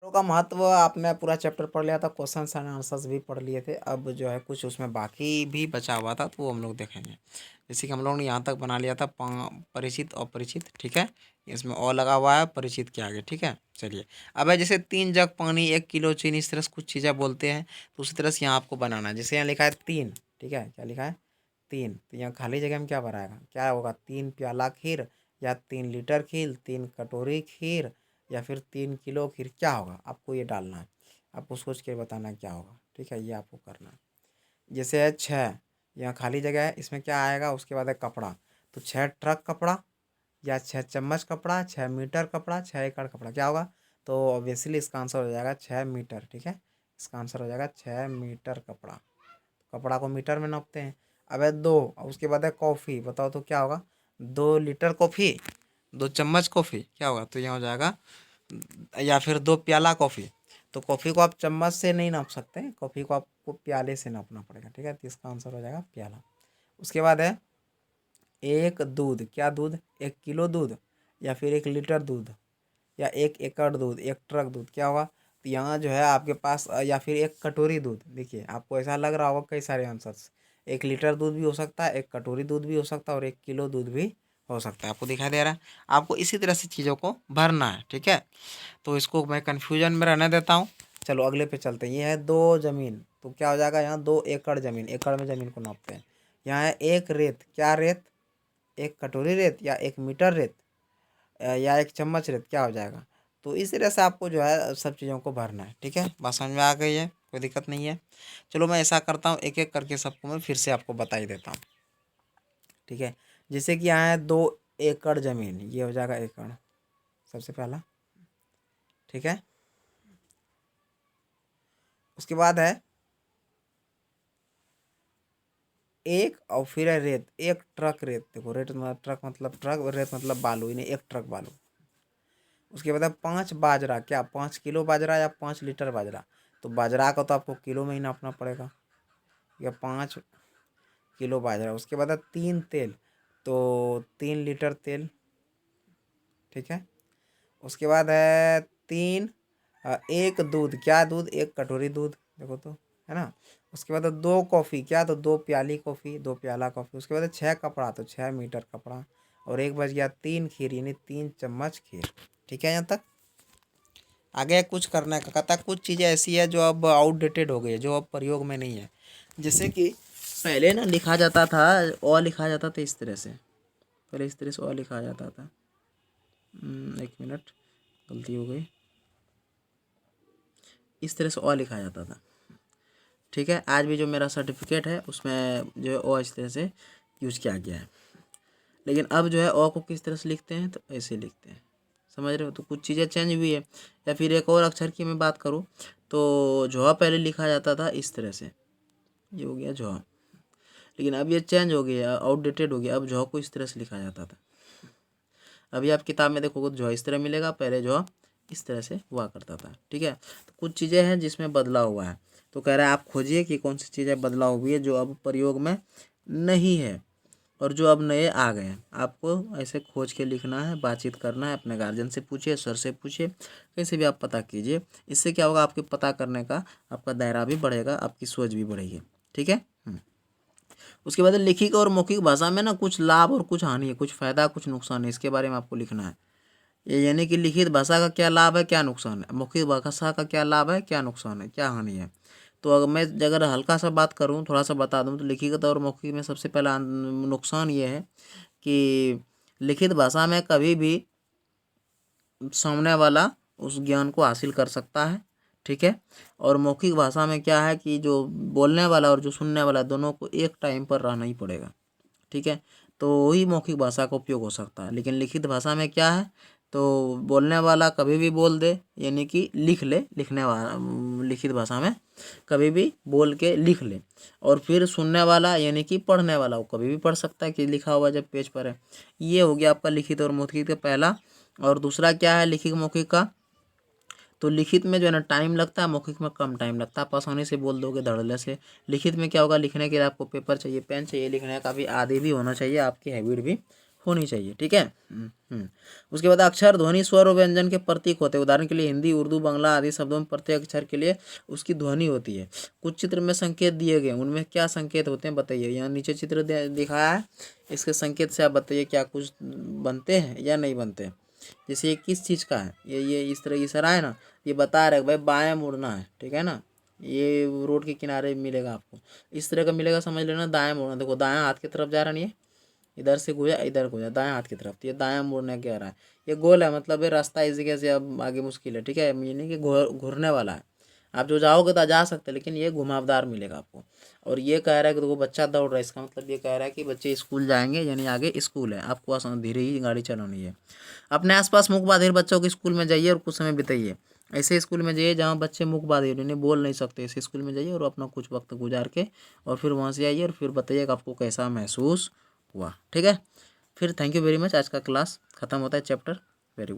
का महत्व आपने पूरा चैप्टर पढ़ लिया था, क्वेश्चंस एंड आंसर्स भी पढ़ लिए थे। अब जो है कुछ उसमें बाकी भी बचा हुआ था तो वो हम लोग देखेंगे। जैसे कि हम लोगों ने यहाँ तक बना लिया था परिचित अपरिचित, ठीक है। इसमें और लगा हुआ है परिचित के आगे, ठीक है। चलिए अब है जैसे 3 जग पानी 1 किलो चीनी, इस तरह से कुछ चीज़ें बोलते हैं तो उसी तरह से यहाँ आपको बनाना है। जैसे यहाँ लिखा है 3, ठीक है, क्या लिखा है 3, तो यहाँ खाली जगह में क्या बनाएगा, क्या होगा 3 प्याला खीर या 3 लीटर खीर, 3 कटोरी खीर या फिर 3 किलो खीर, क्या होगा आपको ये डालना है। आपको सोच के बताना है क्या होगा, ठीक है, ये आपको करना है। जैसे है 6, यहाँ खाली जगह है, इसमें क्या आएगा, उसके बाद है कपड़ा, तो 6 ट्रक कपड़ा या 6 चम्मच कपड़ा, 6 मीटर कपड़ा, 6 एकड़ कपड़ा, क्या होगा। तो ऑब्वियसली इसका आंसर हो जाएगा 6 मीटर, ठीक है। इसका आंसर हो जाएगा 6 मीटर कपड़ा। कपड़ा को मीटर में नापते हैं। अब है 2 और उसके बाद है कॉफ़ी, बताओ तो क्या होगा, 2 लीटर कॉफ़ी, 2 चम्मच कॉफ़ी, क्या होगा, तो यहाँ हो जाएगा या फिर 2 प्याला कॉफ़ी। तो कॉफ़ी को आप चम्मच से नहीं नाप सकते, कॉफ़ी को आपको प्याले से नापना पड़ेगा, ठीक है। तो इसका आंसर हो जाएगा प्याला। उसके बाद है एक दूध, क्या दूध, 1 किलो दूध या फिर 1 लीटर दूध या 1 एकड़ दूध, 1 ट्रक दूध, क्या होगा। तो यहाँ जो है आपके पास या फिर 1 कटोरी दूध, देखिए आपको ऐसा लग रहा होगा कई सारे आंसर्स, 1 लीटर दूध भी हो सकता है, 1 कटोरी दूध भी हो सकता है और 1 किलो दूध भी हो सकता है। आपको दिखाई दे रहा है, आपको इसी तरह से चीज़ों को भरना है, ठीक है। तो इसको मैं कन्फ्यूजन में रहने देता हूँ। चलो अगले पे चलते हैं। ये है 2 ज़मीन, तो क्या हो जाएगा, यहाँ 2 एकड़ ज़मीन, एकड़ में ज़मीन को नापते हैं। यहाँ है 1 रेत, क्या रेत, 1 कटोरी रेत या 1 मीटर रेत या 1 चम्मच रेत, क्या हो जाएगा। तो इस तरह से आपको जो है सब चीज़ों को भरना है, ठीक है। बात समझ में आ गई है, कोई दिक्कत नहीं है। चलो मैं ऐसा करता हूँ, एक एक करके सबको मैं फिर से आपको बता ही देता हूँ, ठीक है। जैसे कि यहाँ है 2 एकड़ ज़मीन, ये हो जाएगा एकड़ सबसे पहला, ठीक है। उसके बाद है एक और फिर है रेत, 1 ट्रक रेत, देखो रेत मतलब ट्रक मतलब ट्रक और रेत मतलब बालू, इन्हें 1 ट्रक बालू। उसके बाद है 5 बाजरा, क्या 5 किलो बाजरा या 5 लीटर बाजरा, तो बाजरा का तो आपको किलो में ही नापना पड़ेगा, या 5 किलो बाजरा। उसके बाद है 3 तेल, तो 3 लीटर तेल, ठीक है। उसके बाद है एक दूध, क्या दूध, 1 कटोरी दूध, देखो तो, है ना। उसके बाद है 2 कॉफ़ी, क्या, तो 2 प्याली कॉफ़ी, 2 प्याला कॉफ़ी। उसके बाद है 6 कपड़ा, तो 6 मीटर कपड़ा। और एक बच गया 3 खीर, यानी 3 चम्मच खीर, ठीक है। यहाँ तक आगे कुछ करने का कहता है, कुछ चीज़ें ऐसी है जो अब आउटडेटेड हो गई है, जो अब प्रयोग में नहीं है। जैसे कि पहले ना लिखा जाता था, और लिखा जाता था इस तरह से, पहले इस तरह से और लिखा जाता था। 1 मिनट, गलती हो गई, इस तरह से और लिखा जाता था, ठीक है। आज भी जो मेरा सर्टिफिकेट है उसमें जो है ओ इस तरह से यूज़ किया गया है। लेकिन अब जो है ओ को किस तरह से लिखते हैं, तो ऐसे लिखते हैं, समझ रहे हो। तो कुछ चीज़ें चेंज हुई है। या फिर एक और अक्षर की मैं बात करूँ तो झ पहले लिखा जाता था इस तरह से, ये हो गया झ, लेकिन अब ये चेंज हो गया, आउटडेटेड हो गया। अब झ को इस तरह से लिखा जाता था। अभी आप किताब में देखोगे तो झ इस तरह मिलेगा, पहले झ इस तरह से हुआ करता था, ठीक है। तो कुछ चीज़ें हैं जिसमें बदलाव हुआ है। तो कह रहा है आप खोजिए कि कौन सी चीज़ें बदलाव हुई है जो अब प्रयोग में नहीं है और जो अब नए आ गए हैं। आपको ऐसे खोज के लिखना है, बातचीत करना है, अपने गार्जियन से पूछिए, सर से पूछिए, कहीं से भी आप पता कीजिए। इससे क्या होगा, आपके पता करने का आपका दायरा भी बढ़ेगा, आपकी सोच भी बढ़ेगी, ठीक है। उसके बाद लिखित और मौखिक भाषा में ना कुछ लाभ और कुछ हानि है, कुछ फायदा कुछ नुकसान है, इसके बारे में आपको लिखना है। ये यानी कि लिखित भाषा का क्या लाभ है, क्या नुकसान है, मौखिक भाषा का क्या लाभ है, क्या नुकसान है, क्या हानि है। तो अगर हल्का सा बात करूँ, थोड़ा सा बता दूँ, तो लिखित और मौखिक में सबसे पहला नुकसान ये है कि लिखित भाषा में कभी भी सामने वाला उस ज्ञान को हासिल कर सकता है, ठीक है। और मौखिक भाषा में क्या है कि जो बोलने वाला और जो सुनने वाला दोनों को एक टाइम पर रहना ही पड़ेगा, ठीक है। तो वही मौखिक भाषा का उपयोग हो सकता है। लेकिन लिखित भाषा में क्या है, तो बोलने वाला कभी भी बोल दे, यानी कि लिख ले, लिखने वाला लिखित भाषा में कभी भी बोल के लिख ले। और फिर सुनने वाला यानी कि पढ़ने वाला वो कभी भी पढ़ सकता है कि लिखा हुआ जब पेज पर है। ये हो गया आपका लिखित और मौखिक का पहला। और दूसरा क्या है लिखित मौखिक का, तो लिखित में जो है ना टाइम लगता है, मौखिक में कम टाइम लगता है, आप आसानी से बोल दोगे धड़ल्ले से। लिखित में क्या होगा, लिखने के लिए आपको पेपर चाहिए, पेन चाहिए, लिखने का भी आदी भी होना चाहिए, आपकी हैबिट भी होनी चाहिए, ठीक है। उसके बाद अक्षर, ध्वनि, स्वर और व्यंजन के प्रतीक होते हैं। उदाहरण के लिए हिंदी, उर्दू, बांग्ला आदि शब्दों में प्रत्येक अक्षर के लिए उसकी ध्वनि होती है। कुछ चित्र में संकेत दिए गए, उनमें क्या संकेत होते हैं बताइए। यहाँ नीचे चित्र दिखाया है, इसके संकेत से आप बताइए क्या कुछ बनते हैं या नहीं बनते। जैसे ये किस चीज़ का है, ये इस तरह इशारा है ना, ये बता रहे भाई बाएं मुड़ना है, ठीक है ना। ये रोड के किनारे मिलेगा आपको, इस तरह का मिलेगा, समझ लेना दाएं मुड़ना। देखो दाएं हाथ की तरफ जा रहा नहीं है, इधर से घुया इधर घुया दाएं हाथ की तरफ, तो ये दाएं मुड़ने कह रहा है। ये गोल है, मतलब ये रास्ता इस जगह से अब आगे मुश्किल है, ठीक है। यानी कि घूरने वाला है, आप जो जाओगे तो जा सकते, लेकिन ये घुमावदार मिलेगा आपको। और ये कह रहा है कि देखो बच्चा दौड़ रहा है, इसका मतलब ये कह रहा है कि बच्चे स्कूल जाएंगे, यानी आगे स्कूल है, आपको आसान धीरे ही गाड़ी चलानी है। अपने आसपास मूक बधिर बच्चों के स्कूल में जाइए और कुछ समय बिताइए। ऐसे स्कूल में जाइए जहाँ बच्चे मूक बधिर यानी बोल नहीं सकते, ऐसे स्कूल में जाइए और अपना कुछ वक्त गुजार के और फिर वहाँ से आइए और फिर बताइए कि आपको कैसा महसूस हुआ, ठीक है। फिर थैंक यू वेरी मच, आज का क्लास खत्म होता है, चैप्टर। Very good.